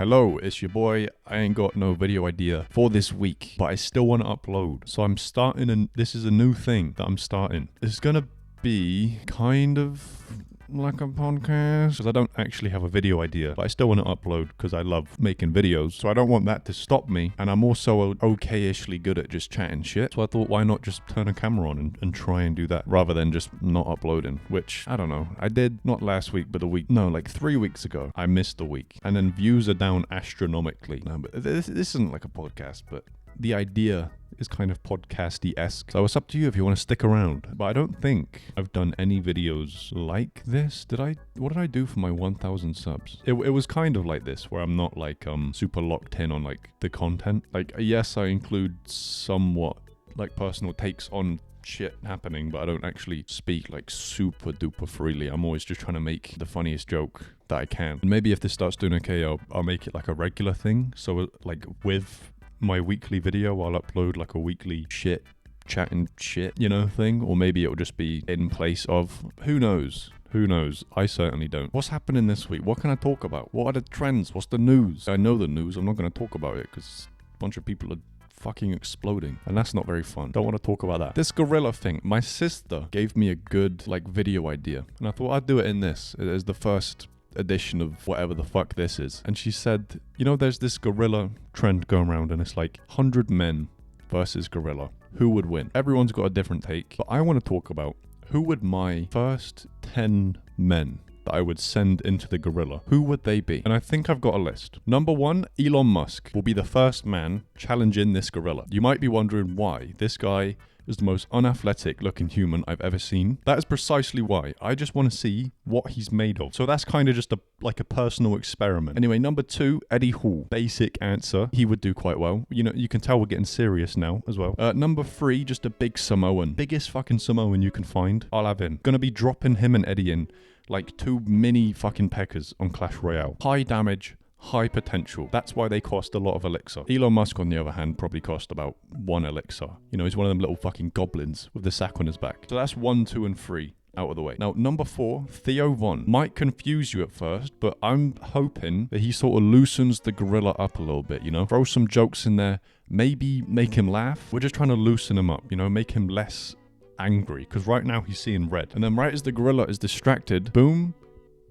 Hello, it's your boy. I ain't got no video idea for this week, but I still want to upload. So I'm starting, and this is a new thing that I'm starting. It's gonna be kind of like a podcast, because I don't actually have a video idea, but I still want to upload because I love making videos. So I don't want that to stop me, and I'm also okay-ishly good at just chatting shit. So I thought, why not just turn a camera on and try and do that rather than just not uploading, which I don't know. I did not last week, but like 3 weeks ago. I missed a week, and then views are down astronomically. No, but this isn't like a podcast, but the idea is kind of podcasty-esque. So it's up to you if you want to stick around. But I don't think I've done any videos like this. What did I do for my 1,000 subs? It was kind of like this, where I'm not like super locked in on like the content. Like, yes, I include somewhat like personal takes on shit happening, but I don't actually speak like super duper freely. I'm always just trying to make the funniest joke that I can. And maybe if this starts doing okay, I'll make it like a regular thing. So like with my weekly video, I'll upload like a weekly chatting shit, thing. Or maybe it'll just be in place of, who knows? I certainly don't. What's happening this week? What can I talk about? What are the trends? What's the news? I know the news. I'm not going to talk about it because a bunch of people are fucking exploding, and that's not very fun. Don't want to talk about that. This gorilla thing, my sister gave me a good like video idea, and I thought I'd do it in this as the first edition of whatever the fuck this is. And she said, there's this gorilla trend going around, and it's like 100 men versus gorilla. Who would win? Everyone's got a different take, but I want to talk about who would my first 10 men that I would send into the gorilla, who would they be? And I think I've got a list. Number 1, Elon Musk will be the first man challenging this gorilla. You might be wondering why. This guy is the most unathletic looking human I've ever seen. That is precisely why. I just want to see what he's made of. So that's kind of just a personal experiment. Anyway, number 2, Eddie Hall. Basic answer. He would do quite well. You can tell we're getting serious now as well. Number 3, just a big Samoan. Biggest fucking Samoan you can find. I'll have in. Gonna be dropping him and Eddie in like 2 mini fucking peckers on Clash Royale. High damage, high potential. That's why they cost a lot of elixir. Elon Musk, on the other hand, probably cost about 1 elixir. He's one of them little fucking goblins with the sack on his back. So that's 1, 2, and 3 out of the way. Now, number 4, Theo Von. Might confuse you at first, but I'm hoping that he sort of loosens the gorilla up a little bit, Throw some jokes in there, maybe make him laugh. We're just trying to loosen him up, make him less angry, because right now he's seeing red. And then right as the gorilla is distracted, boom,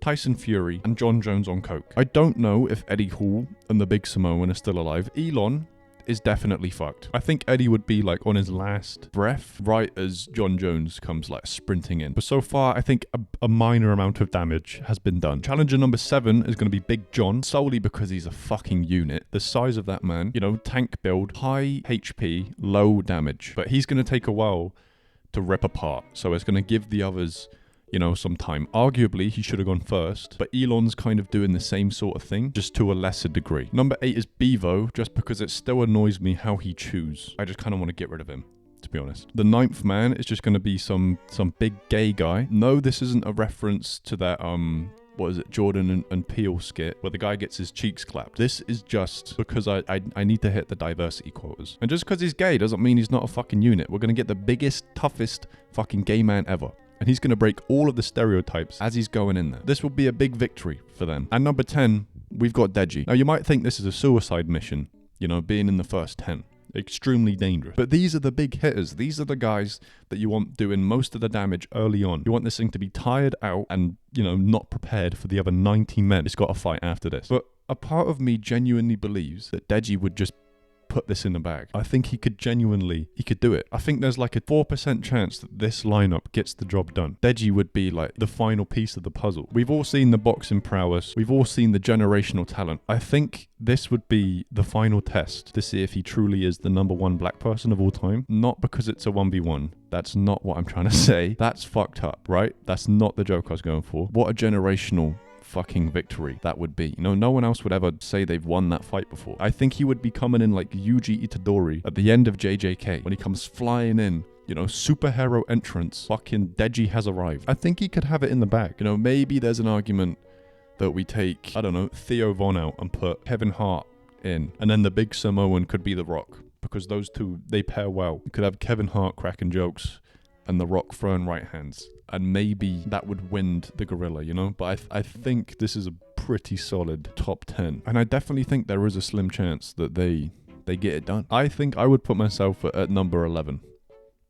Tyson Fury and Jon Jones on coke. I don't know if Eddie Hall and the big Samoan are still alive. Elon is definitely fucked. I think Eddie would be like on his last breath right as Jon Jones comes like sprinting in. But so far, I think a minor amount of damage has been done. Challenger number 7 is going to be Big John, solely because he's a fucking unit. The size of that man, tank build, high HP, low damage. But he's going to take a while to rip apart. So it's going to give the others some time. Arguably, he should have gone first, but Elon's kind of doing the same sort of thing, just to a lesser degree. Number 8 is Bevo, just because it still annoys me how he chews. I just kind of want to get rid of him, to be honest. The 9th man is just going to be some big gay guy. No, this isn't a reference to that, what is it, Jordan and Peele skit where the guy gets his cheeks clapped. This is just because I need to hit the diversity quotas. And just because he's gay doesn't mean he's not a fucking unit. We're going to get the biggest, toughest fucking gay man ever. And he's going to break all of the stereotypes as he's going in there. This will be a big victory for them. And number 10, we've got Deji. Now, you might think this is a suicide mission, being in the first 10. Extremely dangerous. But these are the big hitters. These are the guys that you want doing most of the damage early on. You want this thing to be tired out and, not prepared for the other 90 men. It's got to fight after this. But a part of me genuinely believes that Deji would just put this in the bag. I think he could do it. I think there's like a 4% chance that this lineup gets the job done. Deji would be like the final piece of the puzzle. We've all seen the boxing prowess. We've all seen the generational talent. I think this would be the final test to see if he truly is the number 1 black person of all time. Not because it's a 1v1. That's not what I'm trying to say. That's fucked up, right? That's not the joke I was going for. What a generational fucking victory that would be. No one else would ever say they've won that fight before. I think he would be coming in like Yuji Itadori at the end of JJK when he comes flying in. Superhero entrance. Fucking Deji has arrived. I think he could have it in the bag. Maybe there's an argument that we take, I don't know, Theo Von out and put Kevin Hart in. And then the big Samoan could be The Rock. Because those two, they pair well. You could have Kevin Hart cracking jokes and The Rock throwing right hands. And maybe that would wind the gorilla, But I think this is a pretty solid top 10. And I definitely think there is a slim chance that they get it done. I think I would put myself at number 11,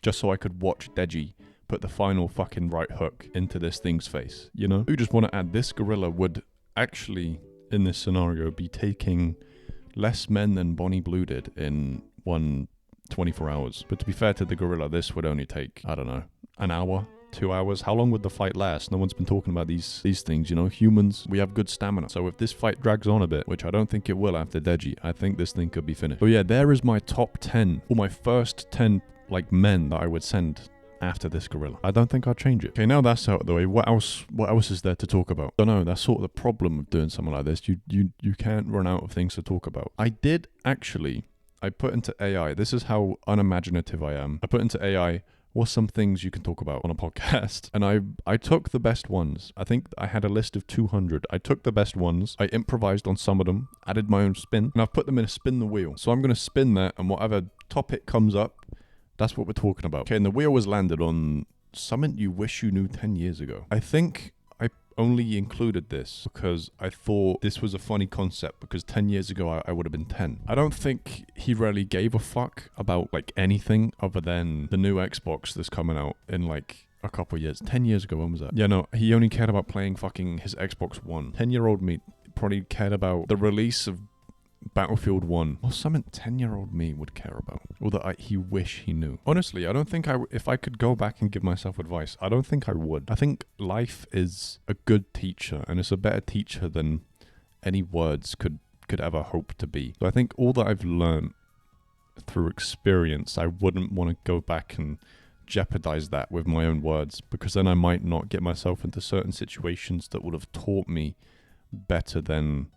just so I could watch Deji put the final fucking right hook into this thing's face, you know? You just want to add this gorilla would actually, in this scenario, be taking less men than Bonnie Blue did in 24 hours. But to be fair to the gorilla, this would only take, I don't know, an hour, 2 hours. How long would the fight last? No one's been talking about these things, you know? Humans, we have good stamina. So if this fight drags on a bit, which I don't think it will after Deji, I think this thing could be finished. So yeah, there is my top 10, or my first 10, like, men that I would send after this gorilla. I don't think I'd change it. Okay, now that's out of the way, what else is there to talk about? I don't know, that's sort of the problem of doing something like this. You can't run out of things to talk about. I put into AI, this is how unimaginative I am. I put into AI, what's some things you can talk about on a podcast? And I took the best ones. I think I had a list of 200. I took the best ones. I improvised on some of them, added my own spin, and I've put them in a spin the wheel. So I'm going to spin that, and whatever topic comes up, that's what we're talking about. Okay, and the wheel was landed on something you wish you knew 10 years ago. I think I only included this because I thought this was a funny concept, because 10 years ago I would have been 10. I don't think he really gave a fuck about like anything other than the new Xbox that's coming out in like a couple of years. 10 years ago, when was that? Yeah, no, he only cared about playing fucking his Xbox One. 10-year-old me probably cared about the release of Battlefield 1, or something 10-year-old me would care about, or that he wish he knew. Honestly, I don't think if I could go back and give myself advice, I don't think I would. I think life is a good teacher, and it's a better teacher than any words could ever hope to be. So I think all that I've learned through experience, I wouldn't want to go back and jeopardize that with my own words, because then I might not get myself into certain situations that would have taught me better than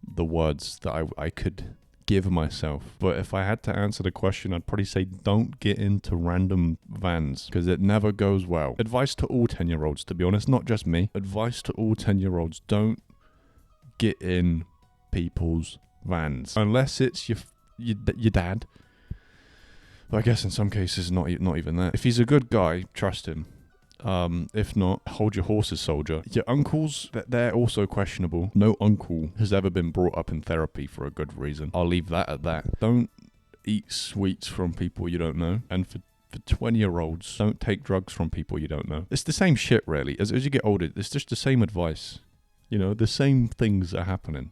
the words that I could give myself. But if I had to answer the question, I'd probably say don't get into random vans, because it never goes well. Advice to all 10-year-olds, to be honest, not just me. Advice to all 10-year-olds, don't get in people's vans. Unless it's your dad. But I guess in some cases, not even that. If he's a good guy, trust him. If not, hold your horses, soldier. Your uncles, they're also questionable. No uncle has ever been brought up in therapy for a good reason. I'll leave that at that. Don't eat sweets from people you don't know. And for 20-year-olds, don't take drugs from people you don't know. It's the same shit, really. As you get older, it's just the same advice. You know, the same things are happening,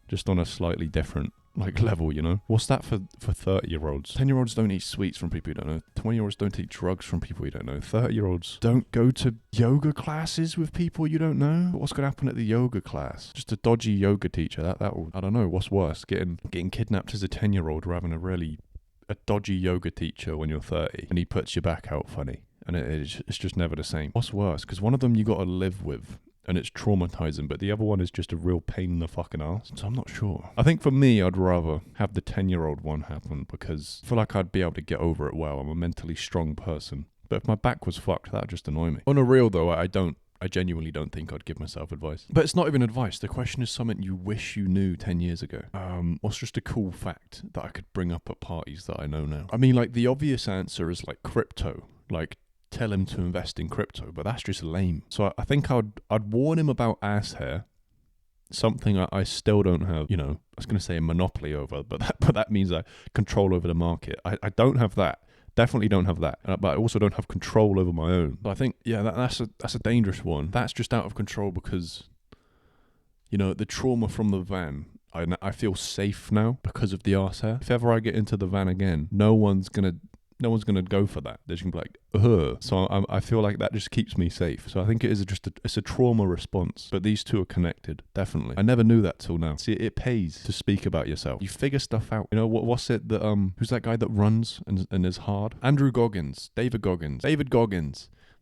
just on a slightly different level, you know? What's that for 30-year-olds? 10-year-olds don't eat sweets from people you don't know. 20-year-olds don't eat drugs from people you don't know. 30-year-olds don't go to yoga classes with people you don't know. What's going to happen at the yoga class? Just a dodgy yoga teacher. That will, I don't know, what's worse? Getting kidnapped as a 10-year-old or having a dodgy yoga teacher when you're 30 and he puts your back out funny. And it's just never the same. What's worse? Because one of them you got to live with, and it's traumatizing, but the other one is just a real pain in the fucking ass. So I'm not sure. I think for me, I'd rather have the 10-year-old one happen, because I feel like I'd be able to get over it well. I'm a mentally strong person. But if my back was fucked, that would just annoy me. On a real though, I genuinely don't think I'd give myself advice. But it's not even advice. The question is something you wish you knew 10 years ago. What's just a cool fact that I could bring up at parties that I know now? I mean, like, the obvious answer is like crypto. Like, tell him to invest in crypto, but that's just lame. So I think I'd warn him about ass hair, something I still don't have, you know, I was going to say a monopoly over, but that means I control over the market. I don't have that. Definitely don't have that. But I also don't have control over my own. But I think, yeah, that's a dangerous one. That's just out of control because, you know, the trauma from the van, I feel safe now because of the arse hair. If ever I get into the van again, no one's gonna go for that. They're just gonna be like, ugh. So I feel like that just keeps me safe. So I think it is it's a trauma response. But these two are connected, definitely. I never knew that till now. See, it pays to speak about yourself. You figure stuff out. You know, what's it that, who's that guy that runs and is hard? David Goggins.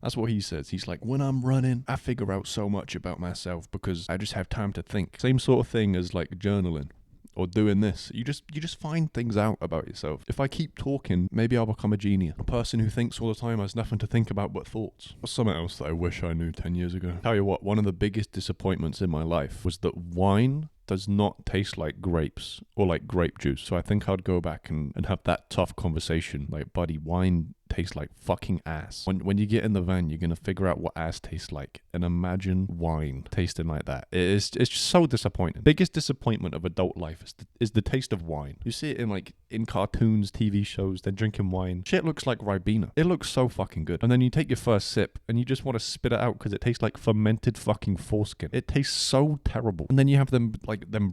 That's what he says. He's like, when I'm running, I figure out so much about myself because I just have time to think. Same sort of thing as like journaling. Or doing this, you just find things out about yourself. If I keep talking, maybe I'll become a genius. A person who thinks all the time has nothing to think about but thoughts. What's something else that I wish I knew 10 years ago? Tell you what, one of the biggest disappointments in my life was that wine does not taste like grapes or like grape juice. So I think I'd go back and have that tough conversation. Like, buddy, wine tastes like fucking ass. When you get in the van, you're gonna figure out what ass tastes like, and imagine wine tasting like that. It's just so disappointing. Biggest disappointment of adult life is the taste of wine. You see it in cartoons, TV shows. They're drinking wine. Shit looks like Ribena. It looks so fucking good. And then you take your first sip and you just want to spit it out because it tastes like fermented fucking foreskin. It tastes so terrible. And then you have them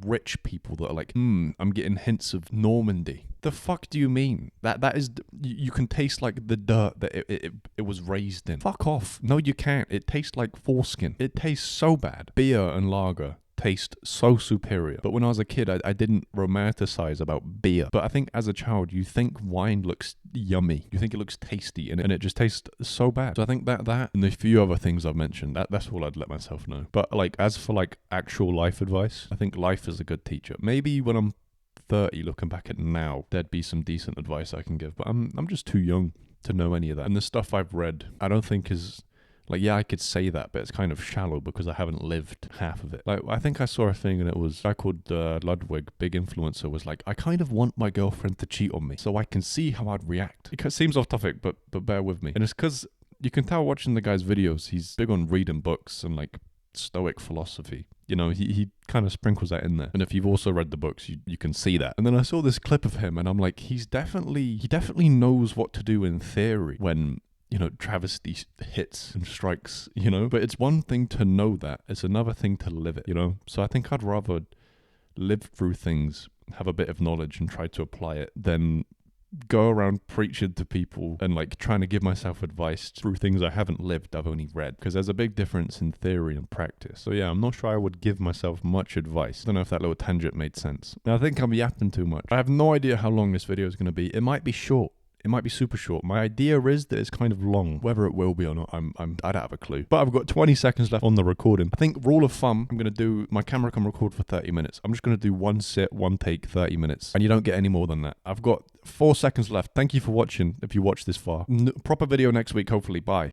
rich people that are like, I'm getting hints of Normandy. The fuck do you mean? That is, you can taste like the dirt that it was raised in. Fuck off. No, you can't. It tastes like foreskin. It tastes so bad. Beer and lager taste so superior. But when I was a kid, I didn't romanticize about beer. But I think as a child, you think wine looks yummy. You think it looks tasty, and it just tastes so bad. So I think that and the few other things I've mentioned, that's all I'd let myself know. But like, as for like actual life advice, I think life is a good teacher. Maybe when I'm 30, looking back at now, there'd be some decent advice I can give. But I'm just too young to know any of that. And the stuff I've read, I don't think is... Like, yeah, I could say that, but it's kind of shallow because I haven't lived half of it. Like, I think I saw a thing and it was a guy called Ludwig, big influencer, was like, I kind of want my girlfriend to cheat on me so I can see how I'd react. It seems off topic, but bear with me. And it's because you can tell watching the guy's videos, he's big on reading books and like Stoic philosophy. You know, he kind of sprinkles that in there. And if you've also read the books, you can see that. And then I saw this clip of him and I'm like, he definitely knows what to do in theory when, you know, travesty hits and strikes, you know? But it's one thing to know that. It's another thing to live it, you know? So I think I'd rather live through things, have a bit of knowledge and try to apply it than go around preaching to people and like trying to give myself advice through things I haven't lived, I've only read. Because there's a big difference in theory and practice. So yeah, I'm not sure I would give myself much advice. I don't know if that little tangent made sense. Now I think I'm yapping too much. I have no idea how long this video is going to be. It might be short. It might be super short. My idea is that it's kind of long. Whether it will be or not, I don't have a clue. But I've got 20 seconds left on the recording. I think rule of thumb, I'm going to do, my camera can record for 30 minutes. I'm just going to do one sit, one take, 30 minutes. And you don't get any more than that. I've got 4 seconds left. Thank you for watching if you watched this far. Proper video next week, hopefully. Bye.